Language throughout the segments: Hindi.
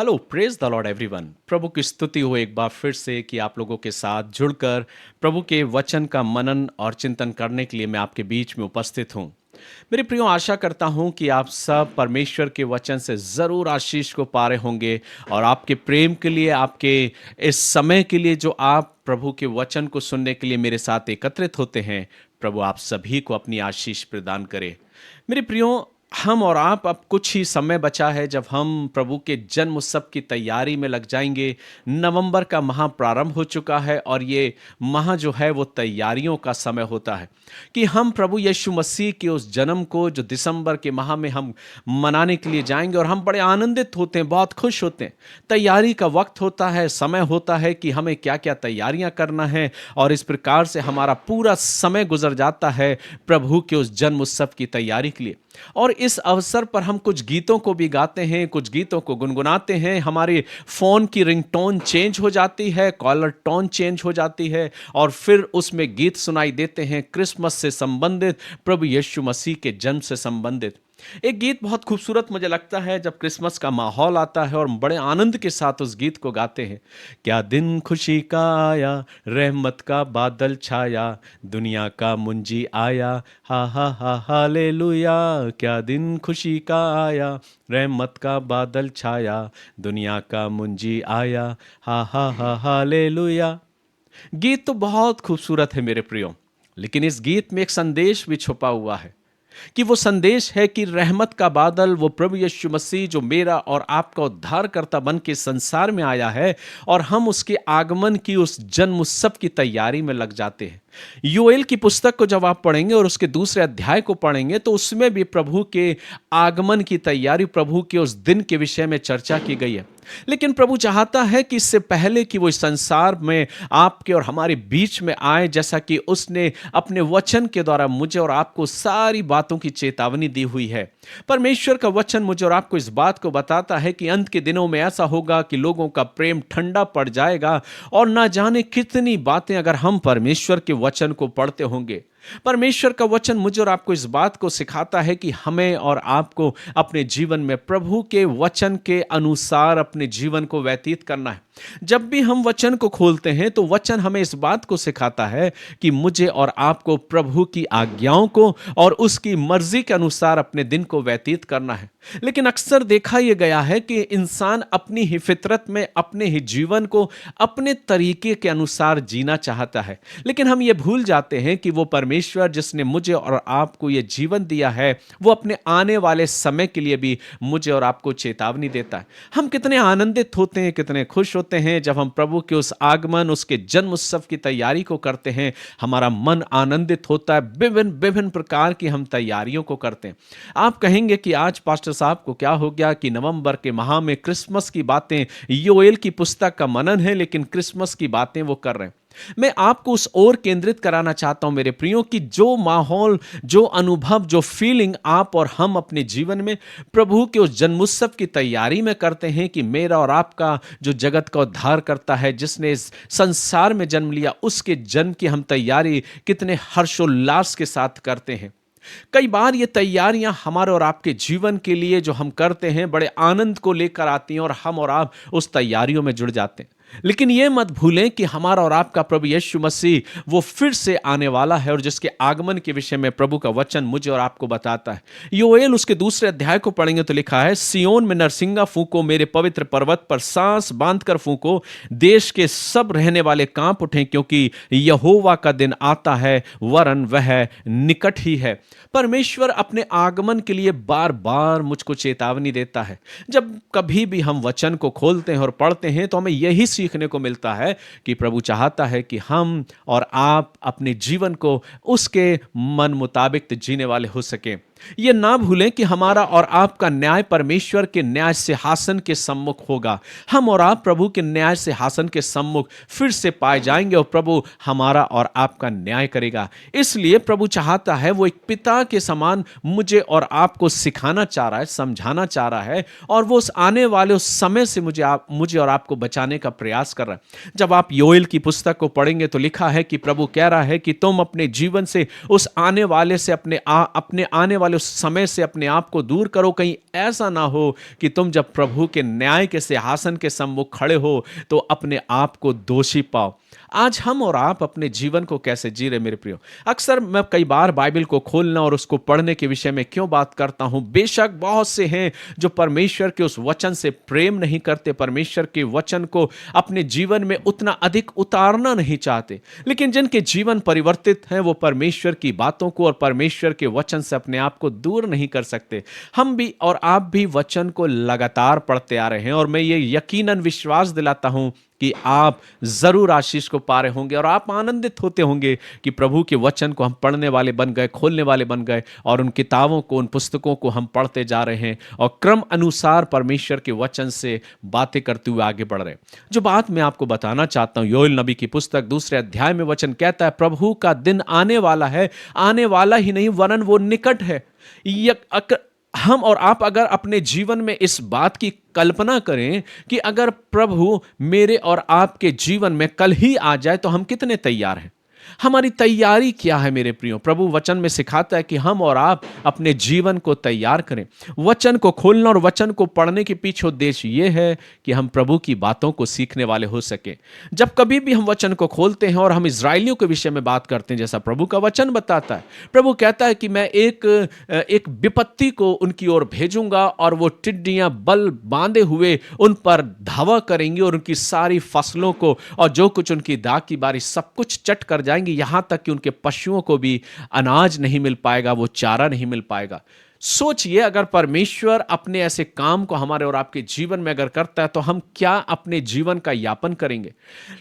Hello praise the Lord everyone. प्रभु की स्तुति हो एक बार फिर से कि आप लोगों के साथ जुड़कर प्रभु के वचन का मनन और चिंतन करने के लिए मैं आपके बीच में उपस्थित हूँ। मेरे प्रियो, आशा करता हूँ कि आप सब परमेश्वर के वचन से ज़रूर आशीष को पा रहे होंगे और आपके प्रेम के लिए, आपके इस समय के लिए जो आप प्रभु के वचन को सुनने के लिए मेरे साथ एकत्रित होते हैं, प्रभु आप सभी को अपनी आशीष प्रदान करे। मेरे प्रियो, हम और आप अब कुछ ही समय बचा है जब हम प्रभु के जन्म उत्सव की तैयारी में लग जाएंगे। नवंबर का माह प्रारंभ हो चुका है और ये माह जो है वो तैयारियों का समय होता है कि हम प्रभु यीशु मसीह के उस जन्म को जो दिसंबर के माह में हम मनाने के लिए जाएंगे और हम बड़े आनंदित होते हैं, बहुत खुश होते हैं। तैयारी का वक्त होता है, समय होता है कि हमें क्या क्या तैयारियां करना है और इस प्रकार से हमारा पूरा समय गुजर जाता है प्रभु के उस जन्म उत्सव की तैयारी के लिए। और इस अवसर पर हम कुछ गीतों को भी गाते हैं, कुछ गीतों को गुनगुनाते हैं। हमारे फोन की रिंगटोन चेंज हो जाती है, कॉलर टोन चेंज हो जाती है और फिर उसमें गीत सुनाई देते हैं क्रिसमस से संबंधित, प्रभु यीशु मसीह के जन्म से संबंधित। एक गीत बहुत खूबसूरत मुझे लगता है जब क्रिसमस का माहौल आता है और बड़े आनंद के साथ उस गीत को गाते हैं। क्या दिन खुशी का आया, रहमत का बादल छाया, दुनिया का मुंजी आया, हा हालेलुया। क्या दिन खुशी का आया, रहमत का बादल छाया, दुनिया का मुंजी आया, हा हालेलुया। गीत तो बहुत खूबसूरत है मेरे प्रियो, लेकिन इस गीत में एक संदेश भी छुपा हुआ है कि वो संदेश है कि रहमत का बादल वो प्रभु यीशु मसीह जो मेरा और आपका उद्धारकर्ता बन के संसार में आया है और हम उसके आगमन की उस जन्म उत्सव की तैयारी में लग जाते हैं। योएल की पुस्तक को जब आप पढ़ेंगे और उसके दूसरे अध्याय को पढ़ेंगे तो उसमें भी प्रभु के आगमन की तैयारी, प्रभु के उस दिन के विषय में चर्चा की गई है। लेकिन प्रभु चाहता है कि इससे पहले कि वो इस संसार में आपके और हमारे बीच में आए, जैसा कि उसने अपने वचन के द्वारा मुझे और आपको सारी बातों की चेतावनी दी हुई है। परमेश्वर का वचन मुझे और आपको इस बात को बताता है कि अंत के दिनों में ऐसा होगा कि लोगों का प्रेम ठंडा पड़ जाएगा और ना जाने कितनी बातें अगर हम परमेश्वर के वचन को पढ़ते होंगे। परमेश्वर का वचन मुझे और आपको इस बात को सिखाता है कि हमें और आपको अपने जीवन में प्रभु के वचन के अनुसार अपने जीवन को व्यतीत करना है। जब भी हम वचन को खोलते हैं तो वचन हमें इस बात को सिखाता है कि मुझे और आपको प्रभु की आज्ञाओं को और उसकी मर्जी के अनुसार अपने दिन को व्यतीत करना है। लेकिन अक्सर देखा यह गया है कि इंसान अपनी ही फितरत में अपने ही जीवन को अपने तरीके के अनुसार जीना चाहता है, लेकिन हम ये भूल जाते हैं कि वो परमेश्वर जिसने मुझे और आपको ये जीवन दिया है वो अपने आने वाले समय के लिए भी मुझे और आपको चेतावनी देता है। हम कितने आनंदित होते हैं, कितने खुश होते हैं जब हम प्रभु के उस आगमन, उसके जन्म उत्सव की तैयारी को करते हैं। हमारा मन आनंदित होता है, विभिन्न विभिन्न प्रकार की हम तैयारियों को करते हैं। आप कहेंगे कि आज पास्टर साहब को क्या हो गया कि नवंबर के माह में क्रिसमस की बातें, योएल की पुस्तक का मनन है लेकिन क्रिसमस की बातें वो कर रहे हैं। मैं आपको उस ओर केंद्रित कराना चाहता हूं मेरे प्रियो कि जो माहौल, जो अनुभव, जो फीलिंग आप और हम अपने जीवन में प्रभु के उस जन्मोत्सव की तैयारी में करते हैं कि मेरा और आपका जो जगत का उद्धार करता है, जिसने इस संसार में जन्म लिया, उसके जन्म की हम तैयारी कितने हर्षोल्लास के साथ करते हैं। कई बार ये तैयारियां हमारे और आपके जीवन के लिए जो हम करते हैं बड़े आनंद को लेकर आती हैं और हम और आप उस तैयारियों में जुड़ जाते हैं। लेकिन ये मत भूलें कि हमारा और आपका प्रभु यीशु मसीह वो फिर से आने वाला है और जिसके आगमन के विषय में प्रभु का वचन मुझे और आपको बताता है। योएल उसके दूसरे अध्याय को पढ़ेंगे तो लिखा है, सिय्योन में नरसिंगा फूंको, मेरे पवित्र पर्वत पर सांस बांधकर फूंको, देश के सब रहने वाले कांप उठें, क्योंकि यहोवा का दिन आता है, वरन वह निकट ही है। परमेश्वर अपने आगमन के लिए बार बार मुझको चेतावनी देता है। जब कभी भी हम वचन को खोलते हैं और पढ़ते हैं तो हमें यही सीखने को मिलता है कि प्रभु चाहता है कि हम और आप अपने जीवन को उसके मन मुताबिक जीने वाले हो सकें। ये ना भूलें कि हमारा और आपका न्याय परमेश्वर के न्याय सिंहासन के सम्मुख होगा। हम और आप प्रभु के न्याय सिंहासन के सम्मुख फिर से पाए जाएंगे और प्रभु हमारा और आपका न्याय करेगा। इसलिए प्रभु चाहता है, वो एक पिता के समान मुझे और आपको सिखाना चाह रहा है, समझाना चाह रहा है और वो उस आने वाले उस समय से मुझे और आपको बचाने का प्रयास कर रहा है। जब आप योएल की पुस्तक को पढ़ेंगे तो लिखा है कि प्रभु कह रहा है कि तुम अपने जीवन से उस आने वाले से अपने आने वाले वाले उस समय से अपने आप को दूर करो। कहीं ऐसा ना हो कि तुम जब प्रभु के न्याय के सिंहासन के सम्मुख खड़े हो तो अपने आप को दोषी पाओ। आज हम और आप अपने जीवन को कैसे जी रहे मेरे प्रियो? अक्सर मैं कई बार बाइबल को खोलना और उसको पढ़ने के विषय में क्यों बात करता हूं? बेशक बहुत से हैं जो परमेश्वर के उस वचन से प्रेम नहीं करते, परमेश्वर के वचन को अपने जीवन में उतना अधिक उतारना नहीं चाहते, लेकिन जिनके जीवन परिवर्तित हैं वो परमेश्वर की बातों को और परमेश्वर के वचन से अपने आप को दूर नहीं कर सकते। हम भी और आप भी वचन को लगातार पढ़ते आ रहे हैं और मैं ये यकीनन विश्वास दिलाता हूं कि आप जरूर आशीष को पा रहे होंगे और आप आनंदित होते होंगे कि प्रभु के वचन को हम पढ़ने वाले बन गए, खोलने वाले बन गए और उन किताबों को, उन पुस्तकों को हम पढ़ते जा रहे हैं और क्रम अनुसार परमेश्वर के वचन से बातें करते हुए आगे बढ़ रहे हैं। जो बात मैं आपको बताना चाहता हूं, योएल नबी की पुस्तक 2 अध्याय में वचन कहता है, प्रभु का दिन आने वाला है, आने वाला ही नहीं वरन वो निकट है। हम और आप अगर अपने जीवन में इस बात की कल्पना करें कि अगर प्रभु मेरे और आपके जीवन में कल ही आ जाए तो हम कितने तैयार हैं? हमारी तैयारी क्या है मेरे प्रियो? प्रभु वचन में सिखाता है कि हम और आप अपने जीवन को तैयार करें। वचन को खोलना और वचन को पढ़ने के पीछे उद्देश्य यह है कि हम प्रभु की बातों को सीखने वाले हो सके। जब कभी भी हम वचन को खोलते हैं और हम इजराइलियों के विषय में बात करते हैं, जैसा प्रभु का वचन बताता है, प्रभु कहता है कि मैं एक विपत्ति को उनकी ओर भेजूंगा और वो टिड्डियां बल बांधे हुए उन पर धावा करेंगी और उनकी सारी फसलों को और जो कुछ उनकी दाख की बारी सब कुछ चट कर जाएंगे, यहां तक कि उनके पशुओं को भी अनाज नहीं मिल पाएगा, वो चारा नहीं मिल पाएगा। सोचिए, अगर परमेश्वर अपने ऐसे काम को हमारे और आपके जीवन में अगर करता है तो हम क्या अपने जीवन का यापन करेंगे?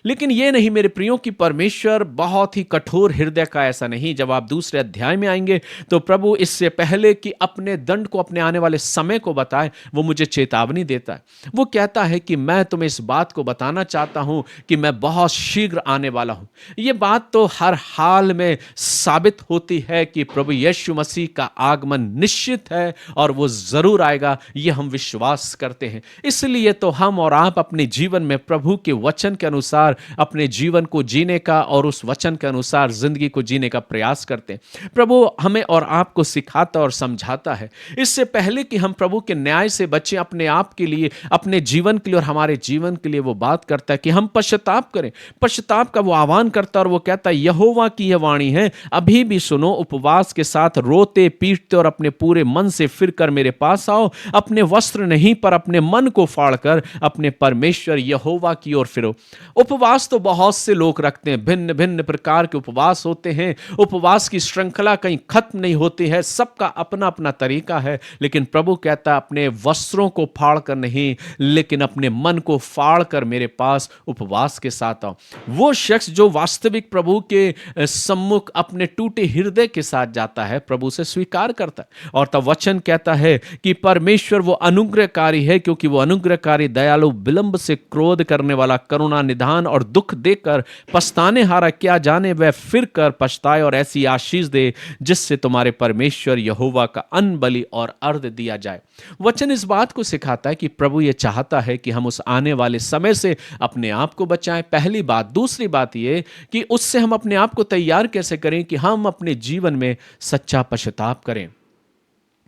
लेकिन यह नहीं मेरे प्रियो कि परमेश्वर बहुत ही कठोर हृदय का, ऐसा नहीं। जब आप 2 अध्याय में आएंगे तो प्रभु इससे पहले कि अपने दंड को, अपने आने वाले समय को बताए, वो मुझे चेतावनी देता है। वो कहता है कि मैं तुम्हें इस बात को बताना चाहता हूं कि मैं बहुत शीघ्र आने वाला हूं। यह बात तो हर हाल में साबित होती है कि प्रभु यीशु मसीह का आगमन निश्चित है और वो जरूर आएगा, ये हम विश्वास करते हैं। इसलिए तो हम और आप अपने जीवन में प्रभु के वचन के अनुसार अपने जीवन को जीने का और उस वचन के अनुसार जिंदगी को जीने का प्रयास करते हैं। प्रभु हमें और आपको सिखाता और समझाता है। इससे पहले कि हम प्रभु के न्याय से बचें, अपने आप के लिए, अपने जीवन के लिए और हमारे जीवन के लिए वो बात करता है कि हम पश्चाताप करें। पश्चाताप का वो आह्वान करता है और वो कहता है, यहोवा की यह वाणी है, अभी भी सुनो, उपवास के साथ रोते पीटते और अपने पूरे मन से फिर कर मेरे पास आओ। अपने वस्त्र नहीं पर अपने मन को फाड़कर अपने परमेश्वर यहोवा की ओर फिरो। उपवास तो बहुत से लोग रखते हैं, भिन्न भिन्न प्रकार के उपवास होते हैं। उपवास की श्रृंखला कहीं खत्म नहीं होती है, सबका अपना अपना तरीका है। लेकिन प्रभु कहता है, अपने वस्त्रों को फाड़ कर नहीं, लेकिन अपने मन को फाड़ कर मेरे पास उपवास के साथ आओ। वो शख्स जो वास्तविक प्रभु के सम्मुख अपने टूटे हृदय के साथ जाता है, प्रभु से स्वीकार करता है। और तब वचन कहता है कि परमेश्वर वो अनुग्रहकारी है, क्योंकि वो अनुग्रहकारी, दयालु, विलंब से क्रोध करने वाला, करुणा निधान और दुख देकर पछताने हारा, क्या जाने वह फिर कर पछताए और ऐसी आशीष दे जिससे तुम्हारे परमेश्वर यहोवा का अन्न बलि और अर्घ दिया जाए। वचन इस बात को सिखाता है कि प्रभु ये चाहता है कि हम उस आने वाले समय से अपने आप को बचाएं, पहली बात। दूसरी बात ये कि उससे हम अपने आप को तैयार कैसे करें कि हम अपने जीवन में सच्चा पश्चाताप करें।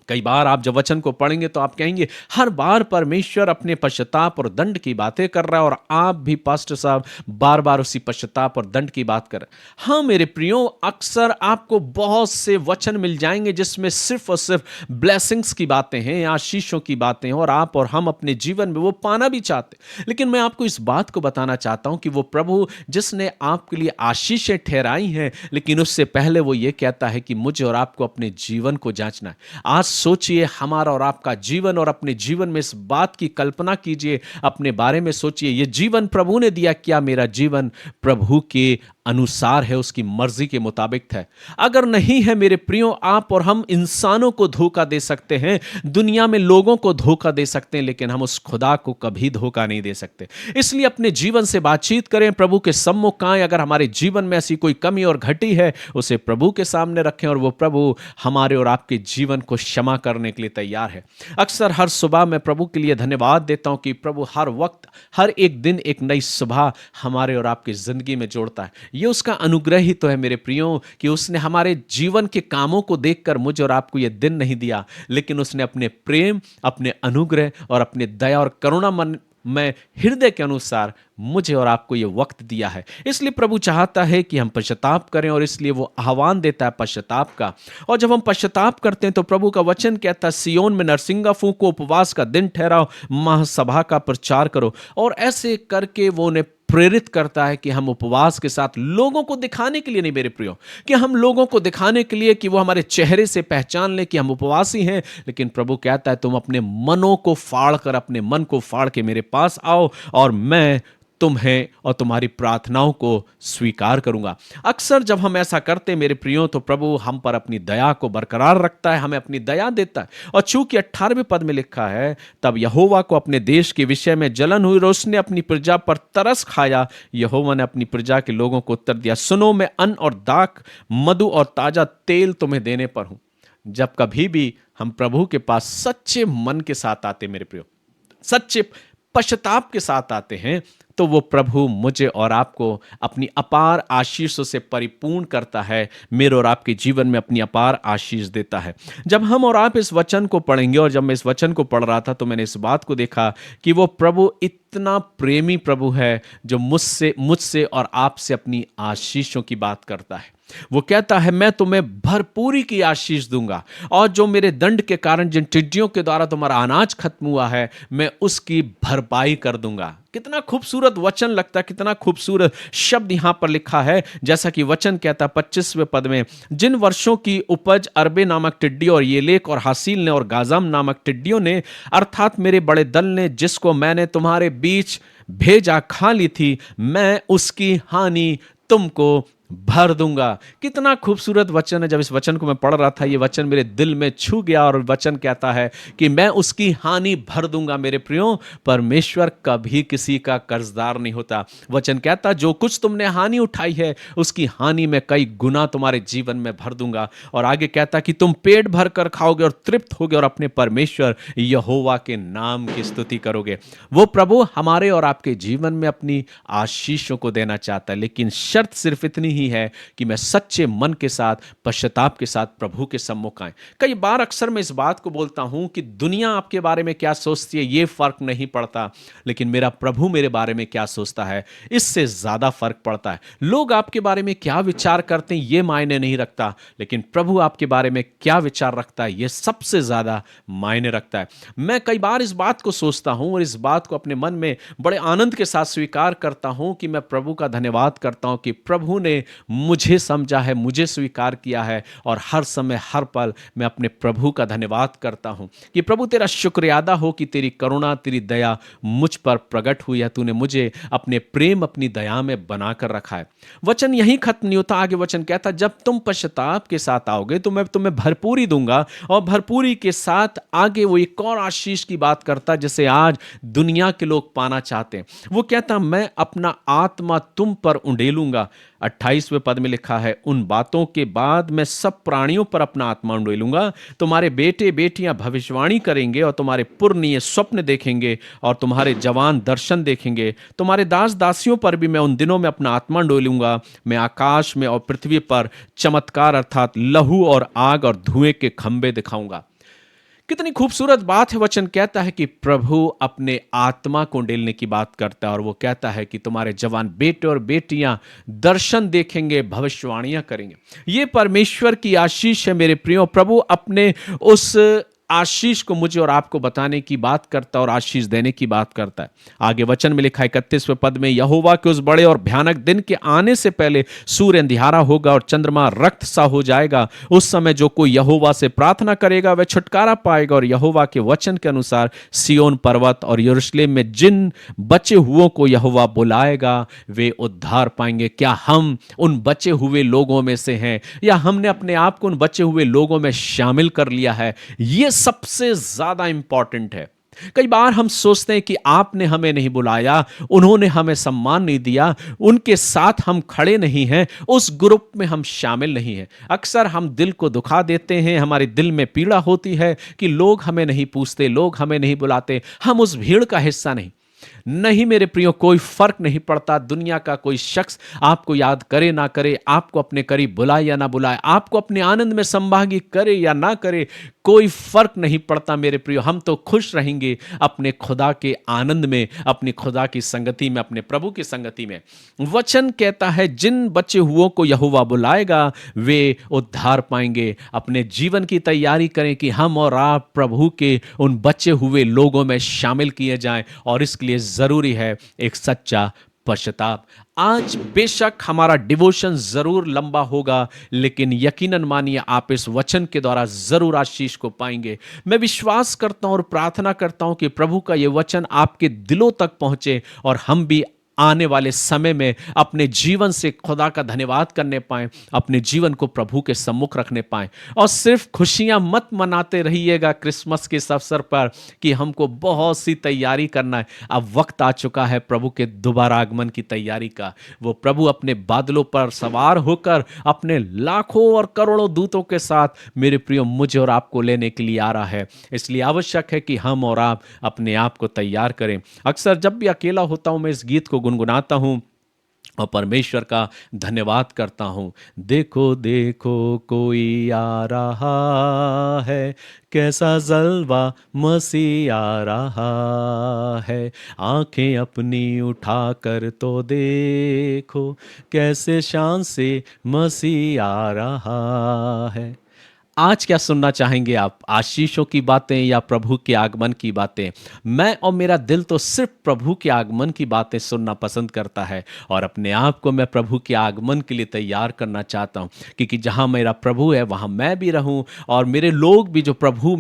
कई बार आप जब वचन को पढ़ेंगे तो आप कहेंगे, हर बार परमेश्वर अपने पश्चाताप और दंड की बातें कर रहा है और आप भी पास्टर साहब बार बार उसी पश्चाताप और दंड की बात कर रहे हैं। हाँ मेरे प्रियो, अक्सर आपको बहुत से वचन मिल जाएंगे जिसमें सिर्फ और सिर्फ ब्लेसिंग्स की बातें हैं, आशीषों की बातें हैं, और आप और हम अपने जीवन में वो पाना भी चाहते हैं। लेकिन मैं आपको इस बात को बताना चाहता हूं कि वो प्रभु जिसने आपके लिए आशीषें ठहराई हैं, लेकिन उससे पहले वो ये कहता है कि मुझे और आपको अपने जीवन को जांचना है। आज सोचिए हमारा और आपका जीवन, और अपने जीवन में इस बात की कल्पना कीजिए, अपने बारे में सोचिए, ये जीवन प्रभु ने दिया, क्या मेरा जीवन प्रभु के अनुसार है, उसकी मर्जी के मुताबिक है? अगर नहीं है मेरे प्रियो, आप और हम इंसानों को धोखा दे सकते हैं, दुनिया में लोगों को धोखा दे सकते हैं, लेकिन हम उस खुदा को कभी धोखा नहीं दे सकते। इसलिए अपने जीवन से बातचीत करें, प्रभु के सम्मुख आएं। अगर हमारे जीवन में ऐसी कोई कमी और घटी है, उसे प्रभु के सामने रखें और वो प्रभु हमारे और आपके जीवन को क्षमा करने के लिए तैयार है। अक्सर हर सुबह मैं प्रभु के लिए धन्यवाद देता हूं कि प्रभु हर वक्त, हर एक दिन एक नई सुबह हमारे और आपकी जिंदगी में जोड़ता है। ये उसका अनुग्रह ही तो है मेरे प्रियो कि उसने हमारे जीवन के कामों को देखकर मुझे और आपको ये दिन नहीं दिया, लेकिन उसने अपने प्रेम, अपने अनुग्रह और अपने दया और करुणा मन में हृदय के अनुसार मुझे और आपको ये वक्त दिया है। इसलिए प्रभु चाहता है कि हम पश्चाताप करें और इसलिए वो आह्वान देता है पश्चाताप का। और जब हम पश्चाताप करते हैं तो प्रभु का वचन कहता है, सियोन में नरसिंगा फूंको, उपवास का दिन ठहराओ, महासभा का प्रचार करो। और ऐसे करके वो उन्हें प्रेरित करता है कि हम उपवास के साथ लोगों को दिखाने के लिए नहीं मेरे प्रियो, कि हम लोगों को दिखाने के लिए कि वो हमारे चेहरे से पहचान ले कि हम उपवासी हैं, लेकिन प्रभु कहता है तुम अपने मनों को फाड़ कर, अपने मन को फाड़ के मेरे पास आओ और मैं तुम्हें और तुम्हारी प्रार्थनाओं को स्वीकार करूंगा। अक्सर जब हम ऐसा करते हैं मेरे प्रियो तो प्रभु हम पर अपनी दया को बरकरार रखता है, हमें अपनी दया देता है। और चूंकि 18वें पद में लिखा है, तब यहोवा को अपने देश के विषय में जलन हुई और उसने अपनी प्रजा पर तरस खाया। यहोवा ने अपनी प्रजा के लोगों को उत्तर दिया, सुनो मैं अन्न और दाख, मधु और ताजा तेल तुम्हें देने पर हूं। जब कभी भी हम प्रभु के पास सच्चे मन के साथ आते मेरे प्रियो, सच्चे पश्चाताप के साथ आते हैं, तो वो प्रभु मुझे और आपको अपनी अपार आशीषों से परिपूर्ण करता है, मेरे और आपके जीवन में अपनी अपार आशीष देता है। जब हम और आप इस वचन को पढ़ेंगे, और जब मैं इस वचन को पढ़ रहा था तो मैंने इस बात को देखा कि वो प्रभु इतना प्रेमी प्रभु है जो मुझसे और आपसे अपनी आशीषों की बात करता है। वो कहता है, मैं तुम्हें भरपूरी की आशीष दूंगा, और जो मेरे दंड के कारण जिन टिड्डियों के द्वारा तुम्हारा अनाज खत्म हुआ है, मैं उसकी भरपाई कर दूंगा। कितना खूबसूरत वचन लगता है, कितना खूबसूरत शब्द यहां पर लिखा है। जैसा कि वचन कहता है 25वें पद में, जिन वर्षों की उपज अरबे नामक टिड्डी और येलेक और हासील ने और गाजाम नामक टिड्डियों ने, अर्थात मेरे बड़े दल ने, जिसको मैंने तुम्हारे बीच भेजा खा ली थी, मैं उसकी हानि तुमको भर दूंगा। कितना खूबसूरत वचन है। जब इस वचन को मैं पढ़ रहा था, ये वचन मेरे दिल में छू गया, और वचन कहता है कि मैं उसकी हानि भर दूंगा। मेरे प्रियो, परमेश्वर कभी किसी का कर्जदार नहीं होता। वचन कहता, जो कुछ तुमने हानि उठाई है उसकी हानि में कई गुना तुम्हारे जीवन में भर दूंगा। और आगे कहता कि तुम पेट भर कर खाओगे और तृप्त होगे और अपने परमेश्वर यहोवा के नाम की स्तुति करोगे। वो प्रभु हमारे और आपके जीवन में अपनी आशीषों को देना चाहता है, लेकिन शर्त सिर्फ इतनी ही है कि मैं सच्चे मन के साथ, पश्चाताप के साथ प्रभु के सम्मुख आए। कई बार अक्सर मैं इस बात को बोलता हूं कि दुनिया आपके बारे में क्या सोचती है ये फर्क नहीं पड़ता, लेकिन मेरा प्रभु मेरे बारे में क्या सोचता है इससे ज्यादा फर्क पड़ता है। लोग आपके बारे में क्या विचार करते हैं ये मायने नहीं रखता, लेकिन प्रभु आपके बारे में क्या विचार रखता है ये सबसे ज्यादा मायने रखता है। मैं कई बार इस बात को सोचता हूं और इस बात को अपने मन में बड़े आनंद के साथ स्वीकार करता हूं कि मैं प्रभु का धन्यवाद करता हूं कि प्रभु ने मुझे समझा है, मुझे स्वीकार किया है, और हर समय हर पल मैं अपने प्रभु का धन्यवाद करता हूं कि प्रभु तेरा शुक्रियादा हो कि तेरी करुणा, तेरी दया मुझ पर प्रकट हुई है। तूने मुझे अपने प्रेम, अपनी दया में बनाकर रखा है। वचन यहीं खत्म नहीं होता, आगे वचन कहता जब तुम पश्चाताप के साथ आओगे तो मैं तुम्हें भरपूरी दूंगा, और भरपूरी के साथ आगे वो एक और आशीष की बात करता जिसे आज दुनिया के लोग पाना चाहते हैं। वो कहता मैं अपना आत्मा तुम पर उंडेलूंगा। 28वें पद में लिखा है, उन बातों के बाद मैं सब प्राणियों पर अपना आत्मा उंडेलूंगा। तुम्हारे बेटे बेटियां भविष्यवाणी करेंगे, और तुम्हारे पुरनिये स्वप्न देखेंगे, और तुम्हारे जवान दर्शन देखेंगे। तुम्हारे दास दासियों पर भी मैं उन दिनों में अपना आत्मा उंडेलूंगा। मैं आकाश में और पृथ्वी पर चमत्कार अर्थात लहू और आग और धुएं के खंभे दिखाऊंगा। कितनी खूबसूरत बात है। वचन कहता है कि प्रभु अपने आत्मा को उंडेलने की बात करता है, और वो कहता है कि तुम्हारे जवान बेटे और बेटियां दर्शन देखेंगे, भविष्यवाणियां करेंगे। ये परमेश्वर की आशीष है मेरे प्रियो। प्रभु अपने उस आशीष को मुझे और आपको बताने की बात करता है और आशीष देने की बात करता है। आगे वचन में लिखा है 31वें पद में, यहोवा के उस बड़े और भयानक दिन के आने से पहले सूर्य अंधियारा होगा और चंद्रमा रक्त सा हो जाएगा। उस समय जो कोई यहोवा से प्रार्थना करेगा वह छुटकारा पाएगा, और यहोवा के वचन के अनुसार सियोन पर्वत और यरूशलेम में जिन बचे हुओं को यहोवा बुलाएगा वे उद्धार पाएंगे। क्या हम उन बचे हुए लोगों में से हैं, या हमने अपने आप को उन बचे हुए लोगों में शामिल कर लिया है? ये सबसे ज्यादा इंपॉर्टेंट है। कई बार हम सोचते हैं कि आपने हमें नहीं बुलाया, उन्होंने हमें सम्मान नहीं दिया, उनके साथ हम खड़े नहीं हैं, उस ग्रुप में हम शामिल नहीं हैं। अक्सर हम दिल को दुखा देते हैं, हमारे दिल में पीड़ा होती है कि लोग हमें नहीं पूछते, लोग हमें नहीं बुलाते, हम उस भीड़ का हिस्सा नहीं। नहीं मेरे प्रियो, कोई फर्क नहीं पड़ता, दुनिया का कोई शख्स आपको याद करे ना करे, आपको अपने करीब बुलाए या ना बुलाए, आपको अपने आनंद में संभागी करे या ना करे, कोई फर्क नहीं पड़ता मेरे प्रियो। हम तो खुश रहेंगे अपने खुदा के आनंद में, अपने खुदा की संगति में, अपने प्रभु की संगति में। वचन कहता है जिन बचे हुओं को यहोवा बुलाएगा वे उद्धार पाएंगे। अपने जीवन की तैयारी करें कि हम और आप प्रभु के उन बचे हुए लोगों में शामिल किए जाएं, और इसके लिए जरूरी है एक सच्चा पश्चाताप। आज बेशक हमारा डिवोशन जरूर लंबा होगा, लेकिन यकीनन मानिए आप इस वचन के द्वारा जरूर आशीष को पाएंगे। मैं विश्वास करता हूं और प्रार्थना करता हूं कि प्रभु का यह वचन आपके दिलों तक पहुंचे और हम भी आने वाले समय में अपने जीवन से खुदा का धन्यवाद करने पाएं, अपने जीवन को प्रभु के सम्मुख रखने पाएं। और सिर्फ खुशियां मत मनाते रहिएगा क्रिसमस के इस अवसर पर कि हमको बहुत सी तैयारी करना है। अब वक्त आ चुका है प्रभु के दोबारा आगमन की तैयारी का। वो प्रभु अपने बादलों पर सवार होकर अपने लाखों और करोड़ों दूतों के साथ मेरे प्रियो मुझे और आपको लेने के लिए आ रहा है। इसलिए आवश्यक है कि हम और आप अपने आप को तैयार करें। अक्सर जब भी अकेला होता हूं मैं इस गीत को गुनगुनाता हूं और परमेश्वर का धन्यवाद करता हूं। देखो देखो कोई आ रहा है, कैसा जलवा मसीह आ रहा है। आंखें अपनी उठाकर तो देखो, कैसे शान से मसीह आ रहा है। आज क्या सुनना चाहेंगे आप, आशीषों की बातें या प्रभु के आगमन की बातें? मैं और मेरा दिल तो सिर्फ प्रभु के आगमन की बातें सुनना पसंद करता है, और अपने आप को मैं प्रभु के आगमन के लिए तैयार करना चाहता हूं, क्योंकि जहां मेरा प्रभु है वहां मैं भी रहूं, और मेरे लोग भी जो प्रभु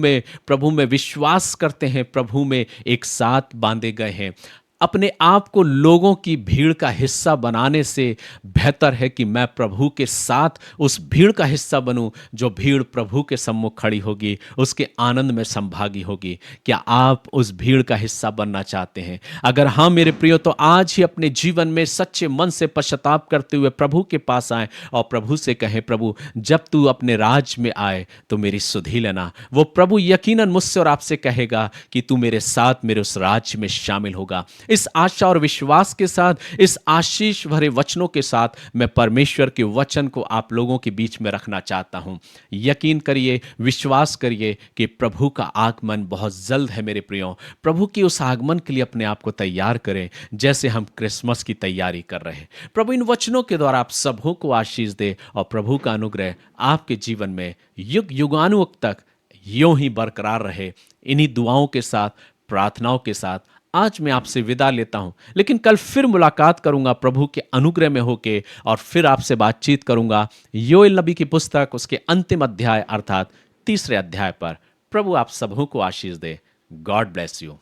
में विश्वास करते हैं, प्रभु में एक साथ बांधे गए हैं। अपने आप को लोगों की भीड़ का हिस्सा बनाने से बेहतर है कि मैं प्रभु के साथ उस भीड़ का हिस्सा बनूं जो भीड़ प्रभु के सम्मुख खड़ी होगी, उसके आनंद में संभागी होगी। क्या आप उस भीड़ का हिस्सा बनना चाहते हैं? अगर हाँ मेरे प्रियो, तो आज ही अपने जीवन में सच्चे मन से पश्चाताप करते हुए प्रभु के पास आए और प्रभु से कहें, प्रभु जब तू अपने राज में आए तो मेरी सुधि लेना। वो प्रभु यकीनन मुझसे और आपसे कहेगा कि तू मेरे साथ मेरे उस राज्य में शामिल होगा। इस आशा और विश्वास के साथ, इस आशीष भरे वचनों के साथ मैं परमेश्वर के वचन को आप लोगों के बीच में रखना चाहता हूं। यकीन करिए, विश्वास करिए कि प्रभु का आगमन बहुत जल्द है मेरे प्रियो। प्रभु की उस आगमन के लिए अपने आप को तैयार करें जैसे हम क्रिसमस की तैयारी कर रहे हैं। प्रभु इन वचनों के द्वारा आप सबों को आशीष दे और प्रभु का अनुग्रह आपके जीवन में युग युगानुयुग तक यूं ही बरकरार रहे। इन्हीं दुआओं के साथ, प्रार्थनाओं के साथ आज मैं आपसे विदा लेता हूं, लेकिन कल फिर मुलाकात करूंगा प्रभु के अनुग्रह में होके, और फिर आपसे बातचीत करूंगा योएल नबी की पुस्तक उसके अंतिम अध्याय अर्थात 3 अध्याय पर। प्रभु आप सबों को आशीष दे। God bless you.